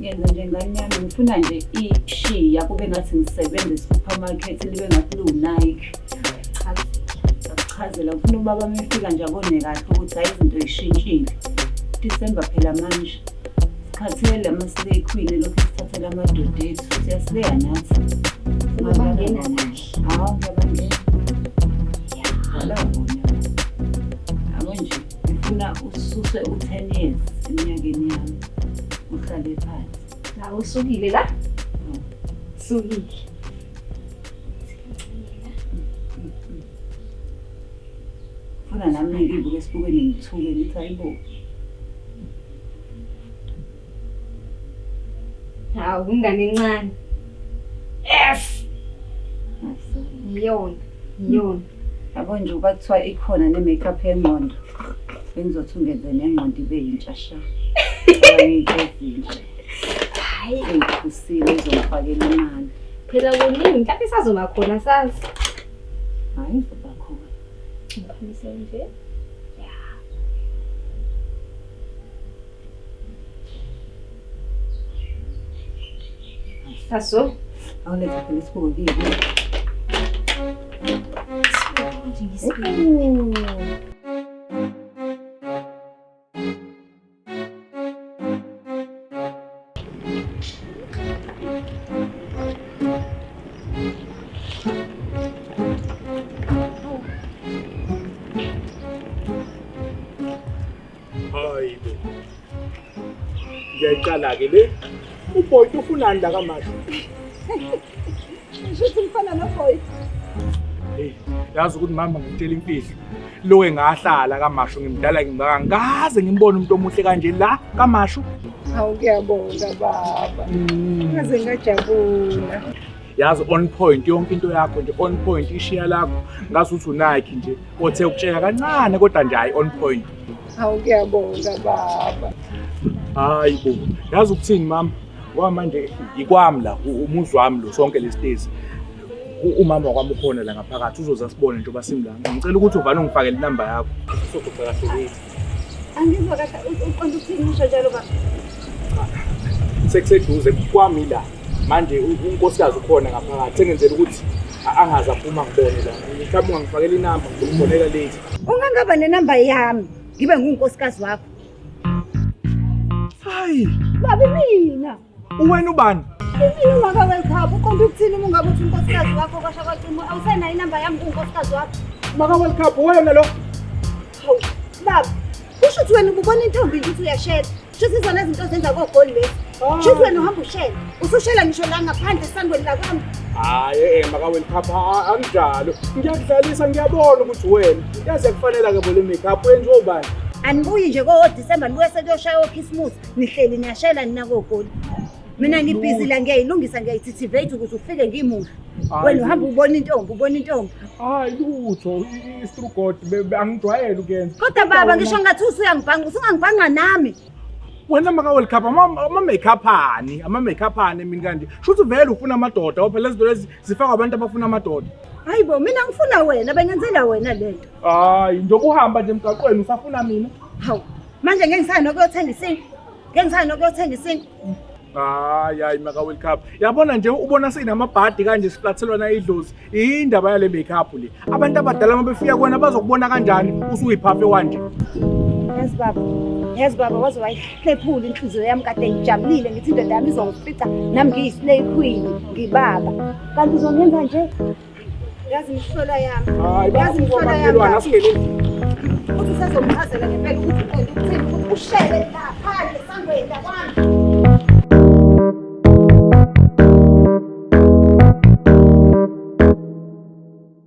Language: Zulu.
ngenza njengani yami ngifuna nje ishiya kube ngathi ngisebenza e-supermarket libe ngathi liwu-Nike. Chazela ngifuna ubaba uma efika nje abone kahle ukuthi hayi izinto zishintshile. December phela manje. Sikhathele ama-slay queen lokhu sithathela amadoda ethu futhi yasileya nathi. Ungabangena kahle. Hawu ngiyabangena. Wala bona. Yabo nje ngifuna ususe u-10 years eminyakeni yami. Uhlale phansi. Nawe usukile la? Sukile. Funa nami ngibuke esibukweni ngithuke ngithi hayibo. Hawu ingane encane. Yes. Yona. Yabo nje kuthiwa ikhona ne-makeup engqondo. Bengizothi ungenze nengqondo ibe yintsha sha. Ngiyizinhle. Hayi, Uyiphusile izomfakela imali. phela kuningi mhlawumbe isazoba khona sazi. Hayi zoba khona. Ngiphamise nje. Saso. Awuletha phela isibuko kiyo. Hayibo. Ngiyaqala-ke le. Uboy ufunani la kaMashu? Ngisho ngifana noBoy. Hey, yazi ukuthi mama ngitshela imfihlo. Lo engahlala kaMashu ngimdala ngibaka ngaze ngimbone umuntu omuhle kanje la kaMashu. Hawu ngiyabonga baba. Ngaze ngajabula. Yazi on point yonke into yakho nje on point ishiya lakho ngazi ukuthi uNike nje othe ukutshela kancane kodwa nje hayi on point. Hawu ngiyabonga baba. Hayibo. Yazi ukuthini mama? Manje ikwami la umuzi wami lo sonke lesitezi. Umama kwami ukhona la ngaphakathi uzoza sibone nje basimla. Ngicela ukuthi uvale ungifakele inamba yakho. Sokuxa kahle lethi. Angizwa kahle uqonda ukuthini ngisho njalo baba. Sekuseduze kwami la. Manje unkosikazi ukhona ngaphakathi sengenzela ukuthi angaze aphuma ngibone la. Mhlawumbe ungangifakela inamba ngizobonela lethi. Ungangaba nenamba yami ngibe ngunkosikazi wakho. Hayi, Baba mina. uwena ubani? Mina maka-welcome uqonda ukuthini uma ungabe uthi unkosikazi wakho kwasha kwacimo awusenayo inamba yami kunkosikazi wakho. Maka World Cup wena lo. Hawu baba kusho ukuthi wena ubona intombi ukuthi uyashela. Shuthi izona izinto zenza kogoli lezi. Shuthi wena uhamba ushela. Usushela ngisho la ngaphandle esangweni lakwami. Hayi maka World Cup anginjalo. Ngiyakudlalisa ngiyabona ukuthi wena. Yazi kufanele ke bole makeup wenziwe ubani? Anibuyi nje ko-December nibuye sekuyoshaya okhisimusi nihleli niyashela nina kogoli. Mina ngibhizi la ngiyayilungisa ngiyayithithivate ukuze ufike ngimuhle. Wena uhamba ubona intombi. Hayi lutho istrugod angijwayele ukuyenza. Kodwa baba ngisho ngathi usuyangibhanga usungangibhanga nami. Wena maka World Cup ama-makeup ani mina kanti. Shuthi vele ufuna amadoda phela izinto lezi zifaka abantu abafuna amadoda. Hayibo mina ngifuna wena bengenzela wena lento. Hayi njengoba uhamba nje emgaqweni usafuna mina. Hawu manje ngeke ngisaya nokuyothenga isinto. Hayi maka World Cup. Yabona nje ubona sinamabhadi kanje siflathelwana idlozi. Indaba yale makeup le. Abantu abadala uma befika kuwena bazokubona kanjani usuyiphafe wanje. Yes baba waze wayihlephula inhliziyo yami kade ngijabulile ngithi indoda yami izongifica nami ngiyislay queen ngibaba. Kanti uzongenza nje. Yazi imhlola yami. Yazi imhlola yami. Asingene. Uthi sezomchazela ngempela ukuthi uqonda ukuthini ushele la phandle sangweni lakwami.